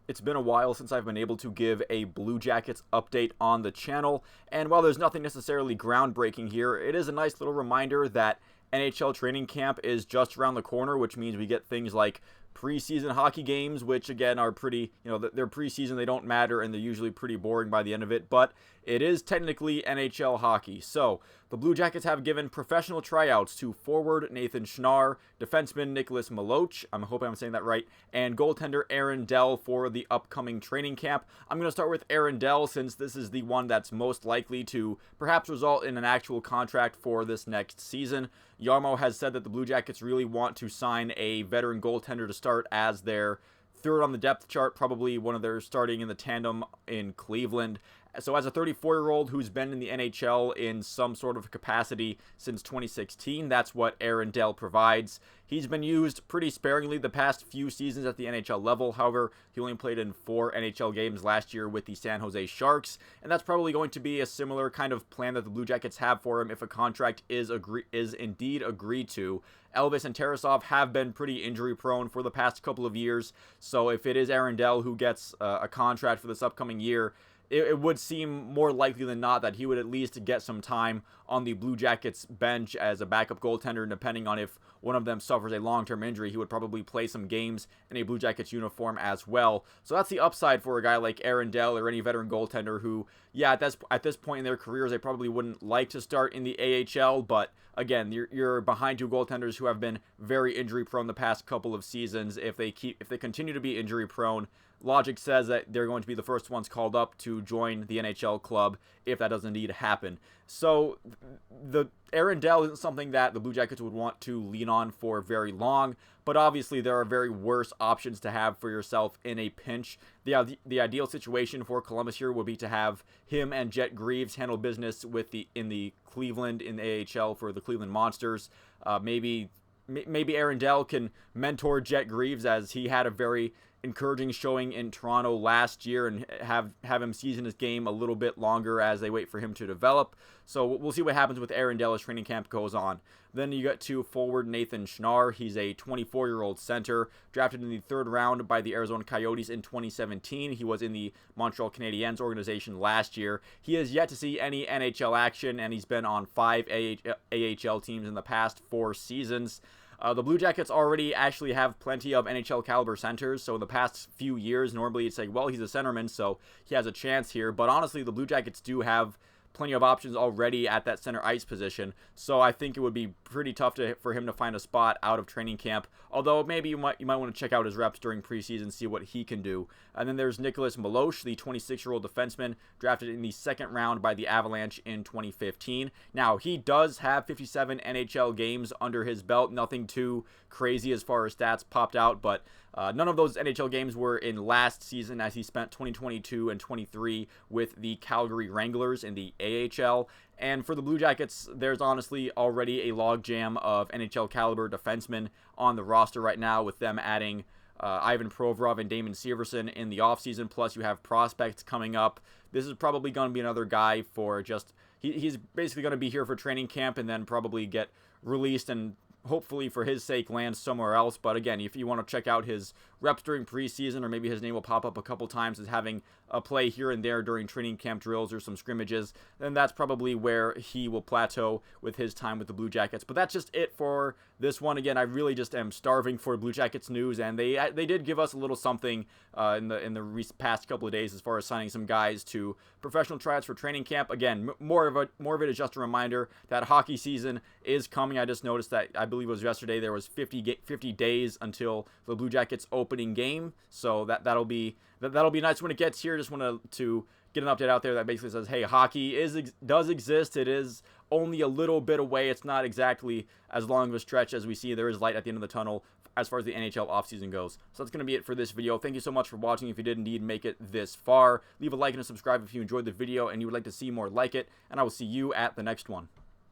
It's been a while since I've been able to give a Blue Jackets update on the channel, and while there's nothing necessarily groundbreaking here, it is a nice little reminder that NHL training camp is just around the corner, which means we get things like preseason hockey games, which again are pretty, they're preseason, they don't matter, and they're usually pretty boring by the end of it, but it is technically NHL hockey. So, the Blue Jackets have given professional tryouts to forward Nathan Schnarr, defenseman Nicolas Meloche, I hope I'm saying that right, and goaltender Aaron Dell for the upcoming training camp. I'm going to start with Aaron Dell since this is the one that's most likely to perhaps result in an actual contract for this next season. Jarmo has said that the Blue Jackets really want to sign a veteran goaltender to start as their third on the depth chart, probably one of their starting in the tandem in Cleveland. So as a 34-year-old who's been in the NHL in some sort of capacity since 2016, that's what Aaron Dell provides. He's been used pretty sparingly the past few seasons at the NHL level. However, he only played in 4 NHL games last year with the San Jose Sharks, and that's probably going to be a similar kind of plan that the Blue Jackets have for him if a contract is indeed agreed to. Elvis and Tarasov have been pretty injury-prone for the past couple of years, so if it is Aaron Dell who gets a contract for this upcoming year, it would seem more likely than not that he would at least get some time on the Blue Jackets bench as a backup goaltender, and depending on if one of them suffers a long-term injury, he would probably play some games in a Blue Jackets uniform as well. So that's the upside for a guy like Aaron Dell or any veteran goaltender who, yeah, at this point in their careers, they probably wouldn't like to start in the AHL, but again, you're behind 2 goaltenders who have been very injury-prone the past couple of seasons. If they continue to be injury-prone, logic says that they're going to be the first ones called up to join the NHL club if that does indeed happen. So the Aaron Dell isn't something that the Blue Jackets would want to lean on for very long, but obviously there are very worse options to have for yourself in a pinch. The ideal situation for Columbus here would be to have him and Jet Greaves handle business in the Cleveland in the AHL for the Cleveland Monsters. Maybe Aaron Dell can mentor Jet Greaves, as he had a very encouraging showing in Toronto last year, and have him season his game a little bit longer as they wait for him to develop. So we'll see what happens with Aaron Dell as training camp goes on. Then you get to forward Nathan Schnarr. He's a 24-year-old center, drafted in the 3rd round by the Arizona Coyotes in 2017. He was in the Montreal Canadiens organization last year. He has yet to see any NHL action, and he's been on 5 AHL teams in the past 4 seasons. The Blue Jackets already actually have plenty of NHL caliber centers, so in the past few years, normally it's like, well, he's a centerman, so he has a chance here. But honestly, the Blue Jackets do have plenty of options already at that center ice position, so I think it would be pretty tough for him to find a spot out of training camp, although maybe you might want to check out his reps during preseason, see what he can do. And then there's Nicolas Meloche, the 26-year-old defenseman, drafted in the 2nd round by the Avalanche in 2015. Now, he does have 57 NHL games under his belt, nothing too crazy as far as stats popped out, but none of those NHL games were in last season, as he spent 2022 and 23 with the Calgary Wranglers in the AHL. And for the Blue Jackets, there's honestly already a logjam of NHL caliber defensemen on the roster right now, with them adding Ivan Provorov and Damon Severson in the offseason, plus you have prospects coming up. This is probably going to be another guy for just, he's basically going to be here for training camp and then probably get released and hopefully for his sake land somewhere else. But again, if you want to check out his reps during preseason, or maybe his name will pop up a couple times as having a play here and there during training camp drills or some scrimmages, then that's probably where he will plateau with his time with the Blue Jackets. But that's just it for this one. Again, I really just am starving for Blue Jackets news, and they did give us a little something in the past couple of days as far as signing some guys to professional tryouts for training camp. Again, more of it is just a reminder that hockey season is coming. I just noticed that, I believe it was yesterday, there was 50 days until the Blue Jackets opening game, so that'll be nice when it gets here. Just wanted to get an update out there that basically says, hey, hockey does exist. It is only a little bit away. It's not exactly as long of a stretch as we see. There is light at the end of the tunnel as far as the NHL offseason goes. So that's going to be it for this video. Thank you so much for watching. If you did indeed make it this far, leave a like and a subscribe if you enjoyed the video and you would like to see more like it, and I will see you at the next one.